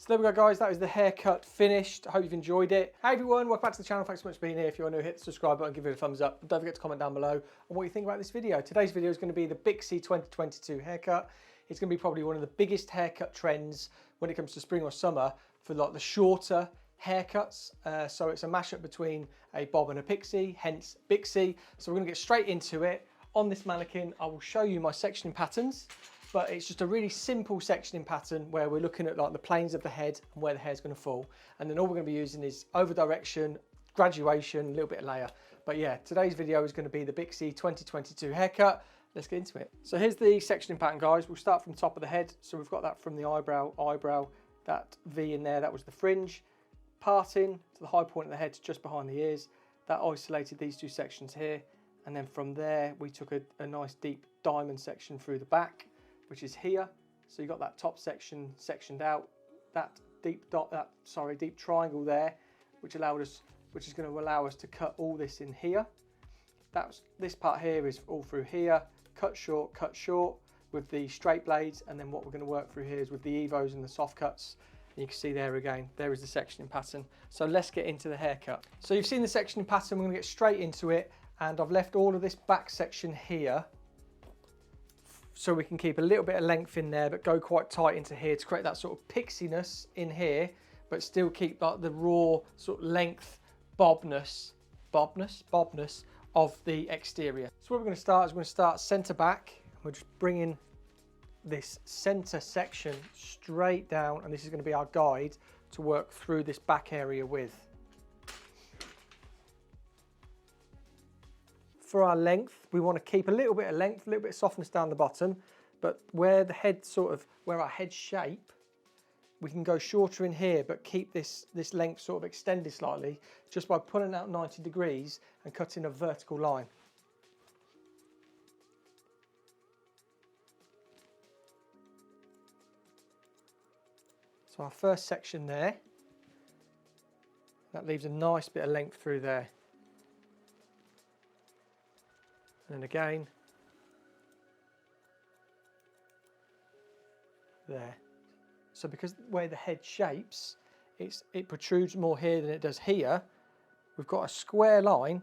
So there we go, guys, that is the haircut finished. I hope you've enjoyed it. Hey everyone, welcome back to the channel. Thanks so much for being here. If you are new, hit the subscribe button, give it a thumbs up. And don't forget to comment down below on what you think about this video. Today's video is going to be the Bixie 2022 haircut. It's going to be probably one of the biggest haircut trends when it comes to spring or summer for like the shorter haircuts. So it's a mashup between a bob and a pixie, hence Bixie. So we're going to get straight into it. On this mannequin, I will show you my sectioning patterns. But it's just a really simple sectioning pattern where we're looking at like the planes of the head and where the hair's going to fall. And then all we're going to be using is over direction, graduation, a little bit of layer. But yeah, today's video is going to be the Bixie 2022 haircut. Let's get into it. So here's the sectioning pattern, guys. We'll start from top of the head. So we've got that from the eyebrow, that V in there, that was the fringe. Parting to the high point of the head, just behind the ears. That isolated these two sections here. And then from there, we took a nice deep diamond section through the back, which is here. So you got that top section sectioned out, that deep triangle there, which is going to allow us to cut all this in here. This part here is all through here, cut short with the straight blades, and then what we're going to work through here is with the evos and the soft cuts. And you can see there again, there is the sectioning pattern. So let's get into the haircut. So you've seen the sectioning pattern, we're going to get straight into it, and I've left all of this back section here so we can keep a little bit of length in there, but go quite tight into here to create that sort of pixiness in here, but still keep like the raw sort of length bobness of the exterior. So what we're going to start is we're going to start centre back. We're just bringing this centre section straight down, and this is going to be our guide to work through this back area with. For our length, we want to keep a little bit of length, a little bit of softness down the bottom, but where our head shape, we can go shorter in here, but keep this length sort of extended slightly just by pulling out 90 degrees and cutting a vertical line. So our first section there, that leaves a nice bit of length through there. And again, there. So because where the head shapes, it protrudes more here than it does here, we've got a square line,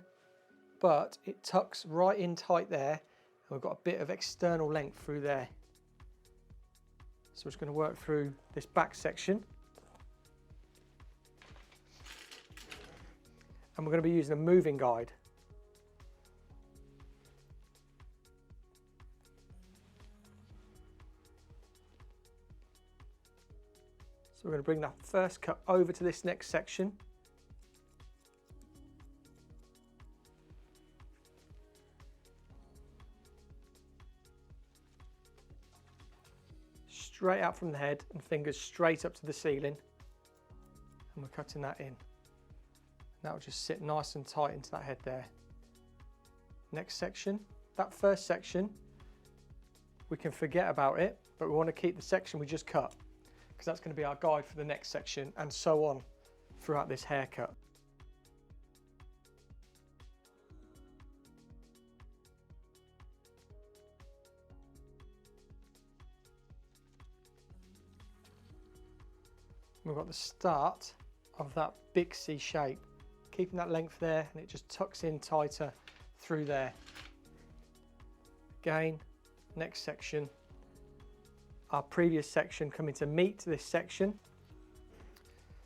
but it tucks right in tight there, and we've got a bit of external length through there. So it's going to work through this back section. And we're going to be using a moving guide. So we're going to bring that first cut over to this next section. Straight out from the head and fingers straight up to the ceiling. And we're cutting that in. That will just sit nice and tight into that head there. Next section, that first section, we can forget about it, but we want to keep the section we just cut, because that's going to be our guide for the next section, and so on throughout this haircut. We've got the start of that Bixie shape, keeping that length there, and it just tucks in tighter through there. Again, next section. Our previous section coming to meet this section.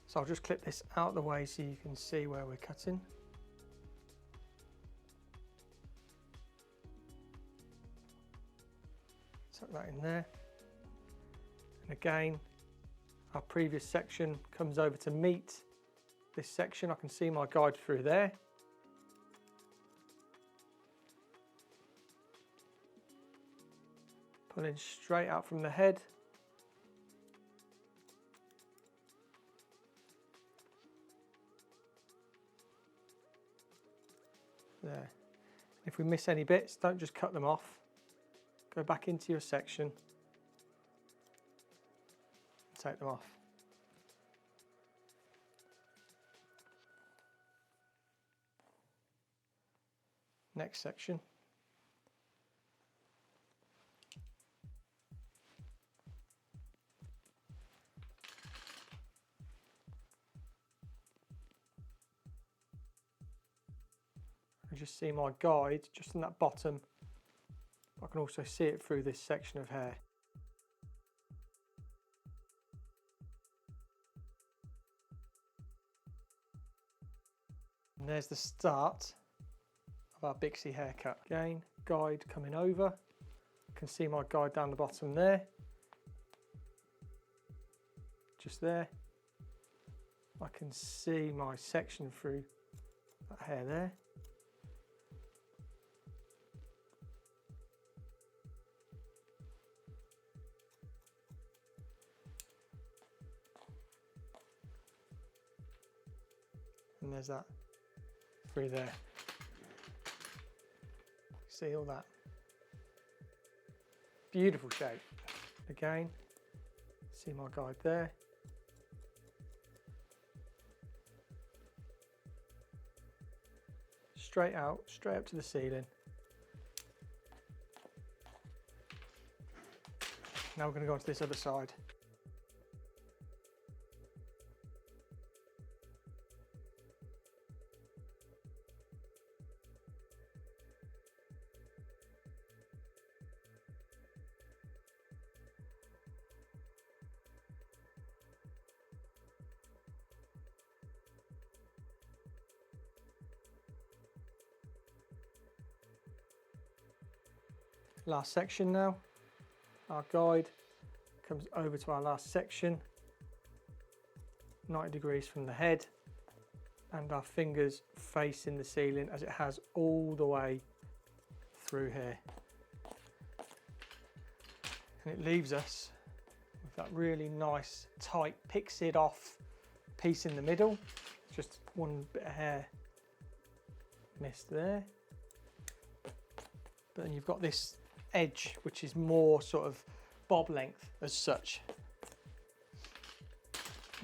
So I'll just clip this out of the way so you can see where we're cutting. Tuck that in there. And again, our previous section comes over to meet this section. I can see my guide through there. Pulling straight out from the head. There. If we miss any bits, don't just cut them off. Go back into your section and take them off. Next section. can just see my guide just on that bottom. I can also see it through this section of hair. And there's the start of our Bixie haircut. Again, guide coming over. I can see my guide down the bottom there. Just there. I can see my section through that hair there. And there's that through there. See all that? Beautiful shape. Again, see my guide there. Straight out, straight up to the ceiling. Now we're going to go on to this other side. Last section now. Our guide comes over to our last section, 90 degrees from the head, and our fingers facing the ceiling as it has all the way through here. And it leaves us with that really nice, tight, pixied off piece in the middle. Just one bit of hair missed there. But then you've got this edge, which is more sort of bob length as such.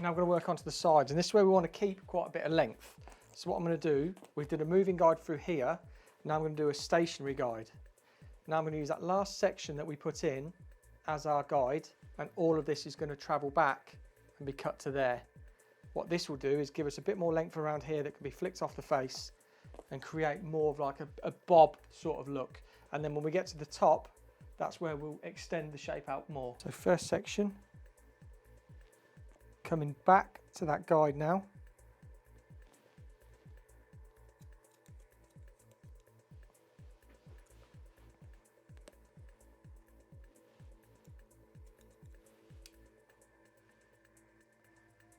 Now we're going to work onto the sides, and this is where we want to keep quite a bit of length. So what I'm going to do, we did a moving guide through here, now I'm going to do a stationary guide. Now I'm going to use that last section that we put in as our guide, and all of this is going to travel back and be cut to there. What this will do is give us a bit more length around here that can be flicked off the face and create more of like a bob sort of look. And then when we get to the top, that's where we'll extend the shape out more. So first section, coming back to that guide now.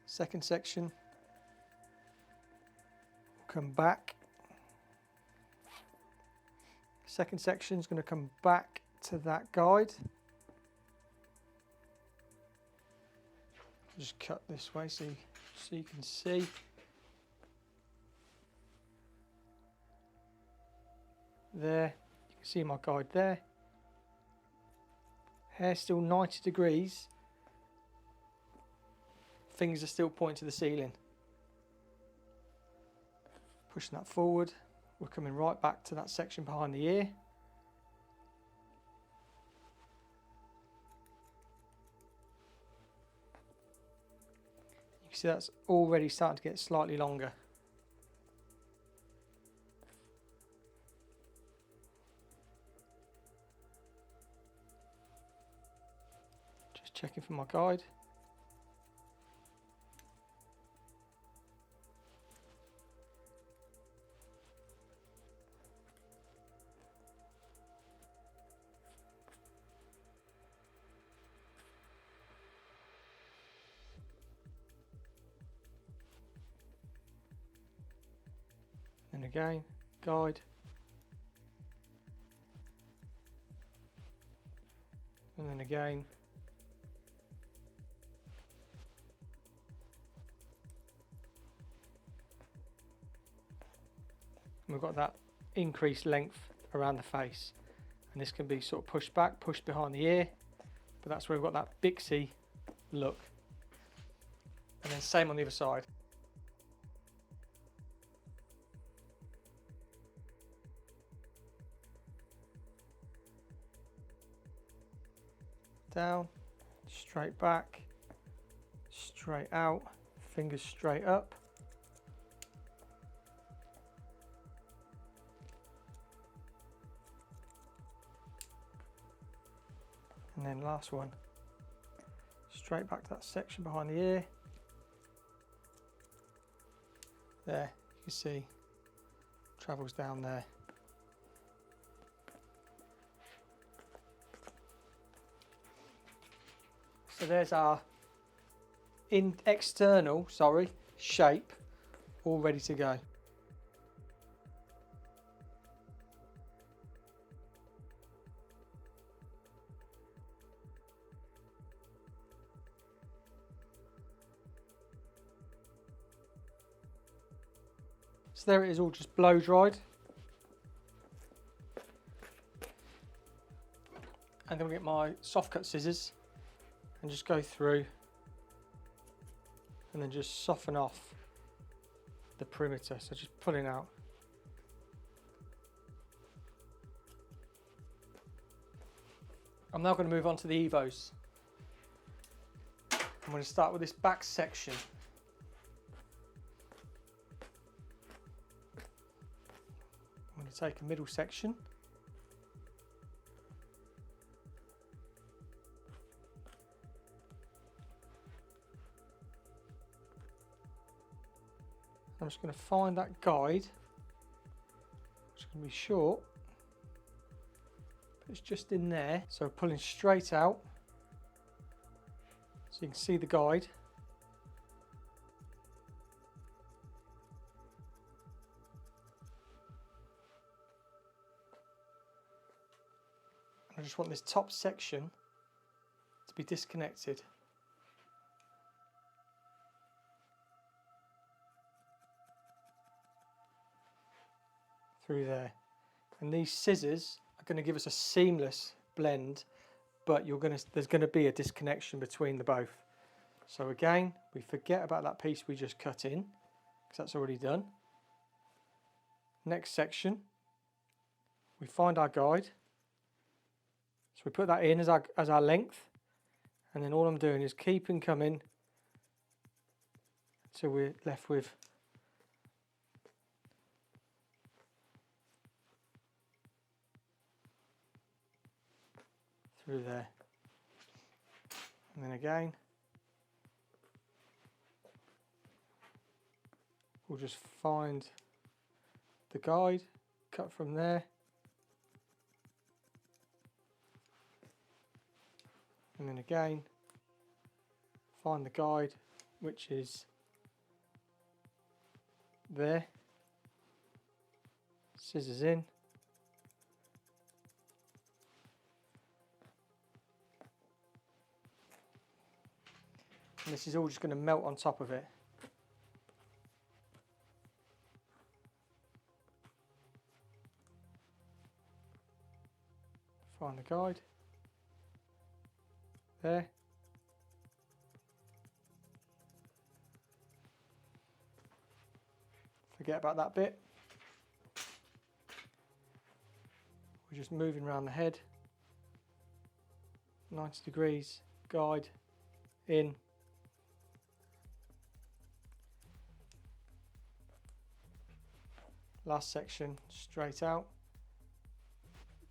Second section, we'll come back. Second section is going to come back to that guide. Just cut this way so you can see. There, you can see my guide there. Hair still 90 degrees. Fingers are still pointing to the ceiling. Pushing that forward. We're coming right back to that section behind the ear. You can see that's already starting to get slightly longer. Just checking for my guide. And again, guide. And then again. And we've got that increased length around the face. And this can be sort of pushed back, pushed behind the ear. But that's where we've got that Bixie look. And then same on the other side. Down, straight back, straight out, fingers straight up. And then last one, straight back to that section behind the ear. There, you can see, travels down there. So there's our external shape all ready to go. So there it is, all just blow dried. I'm going to get my soft cut scissors and just go through and then just soften off the perimeter, so just pulling out. I'm now going to move on to the Evos. I'm going to start with this back section. I'm going to take a middle section. I'm just going to find that guide. It's going to be short, but it's just in there. So pulling straight out, so you can see the guide. I just want this top section to be disconnected. Through there. And these scissors are going to give us a seamless blend, but there's going to be a disconnection between the both. So again, we forget about that piece we just cut in, because that's already done. Next section, we find our guide. So we put that in as our length, and then all I'm doing is keeping coming until we're left with through there. And then again, we'll just find the guide, cut from there. And then again, find the guide, which is there. Scissors in. And this is all just going to melt on top of it. Find the guide. There. Forget about that bit. We're just moving around the head. 90 degrees, guide, in. Last section, straight out.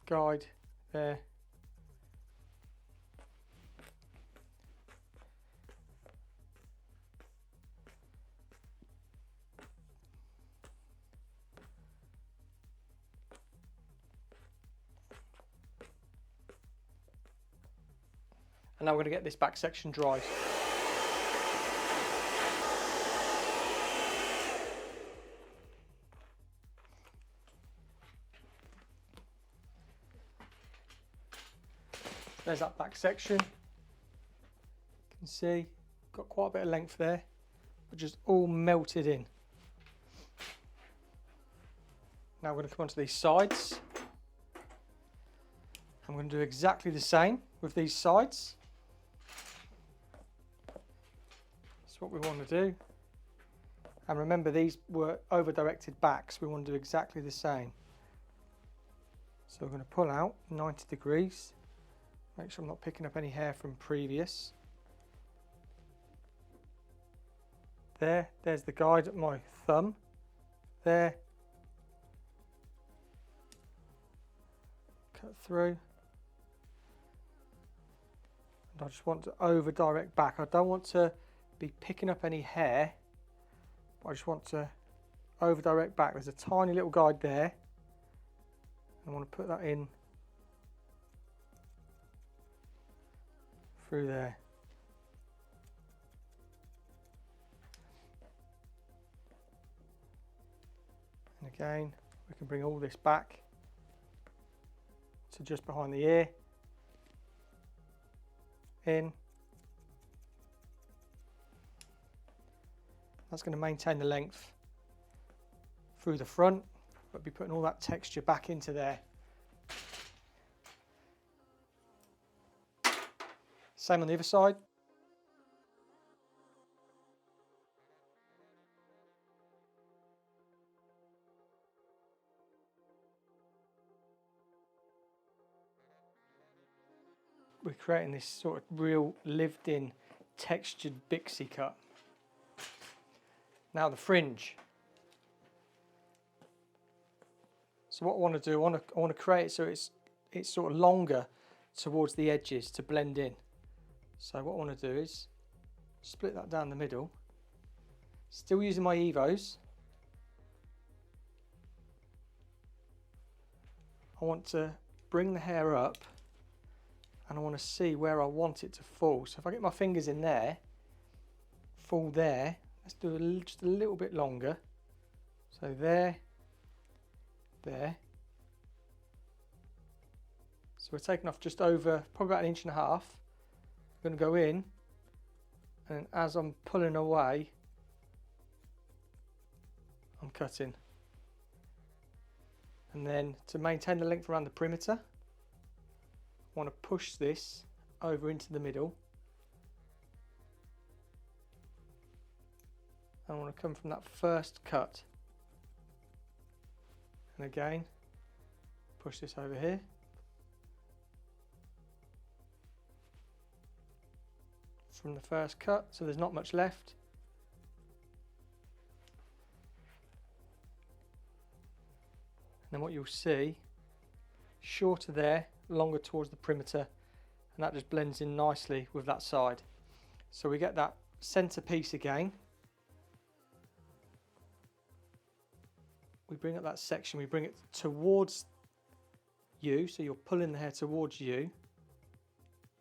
Guide, there. And now we're going to get this back section dry. There's that back section. You can see, got quite a bit of length there, but just all melted in. Now we're going to come onto these sides. I'm going to do exactly the same with these sides. That's what we want to do. And remember, these were over-directed backs. We want to do exactly the same. So we're going to pull out 90 degrees. Make sure I'm not picking up any hair from previous. There's the guide at my thumb. There. Cut through. I just want to over direct back. I don't want to be picking up any hair, but I just want to over direct back. There's a tiny little guide there. I want to put that in through there. And again, we can bring all this back to just behind the ear. In. That's going to maintain the length through the front, but be putting all that texture back into there. Same on the other side. We're creating this sort of real lived-in textured Bixie cut. Now the fringe. So what I want to do, I want to create it so it's sort of longer towards the edges to blend in. So what I want to do is split that down the middle. Still using my Evos. I want to bring the hair up, and I want to see where I want it to fall. So if I get my fingers in there, fall there, let's do just a little bit longer. So there, there. So we're taking off just over, probably about 1.5 inches. I'm going to go in, and as I'm pulling away, I'm cutting. And then to maintain the length around the perimeter, I want to push this over into the middle. I want to come from that first cut. And again, push this over here. From the first cut, so there's not much left. And then what you'll see, shorter there, longer towards the perimeter, and that just blends in nicely with that side. So we get that center piece again. We bring up that section, we bring it towards you, so you're pulling the hair towards you.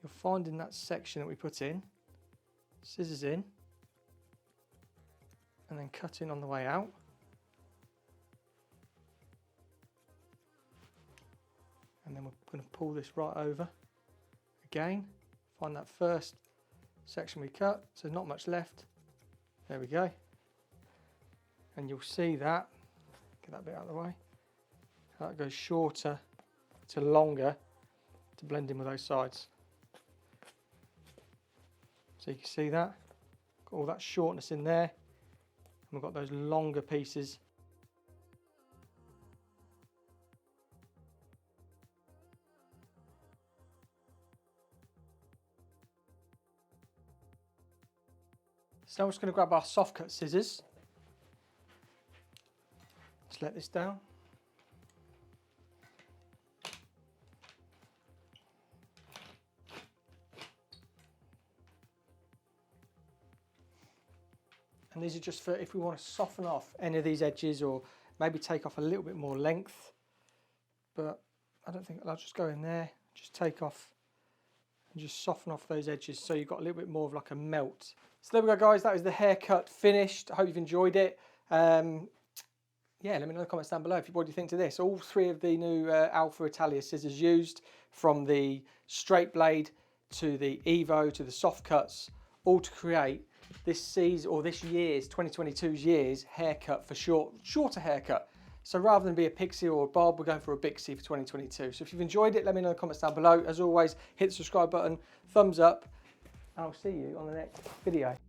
You're finding that section that we put in, scissors in, and then cutting on the way out. And then we're going to pull this right over again, find that first section we cut, so not much left. There we go. And you'll see that, get that bit out of the way, how that goes shorter to longer to blend in with those sides. So you can see that, got all that shortness in there, and we've got those longer pieces. So I'm just going to grab our soft cut scissors. Just let this down. And these are just for if we want to soften off any of these edges, or maybe take off a little bit more length. But I don't think, I'll just go in there, just take off and just soften off those edges so you've got a little bit more of like a melt. So there we go, guys, that is the haircut finished. I hope you've enjoyed it. Yeah, let me know in the comments down below what do you think to this. All three of the new Alpha Italia scissors used, from the straight blade to the Evo to the soft cuts, all to create this season, or this year's 2022's year's haircut for shorter haircut. So rather than be a pixie or a bob, we're going for a Bixie for 2022. So if you've enjoyed it, let me know in the comments down below. As always, hit the subscribe button, thumbs up, and I'll see you on the next video.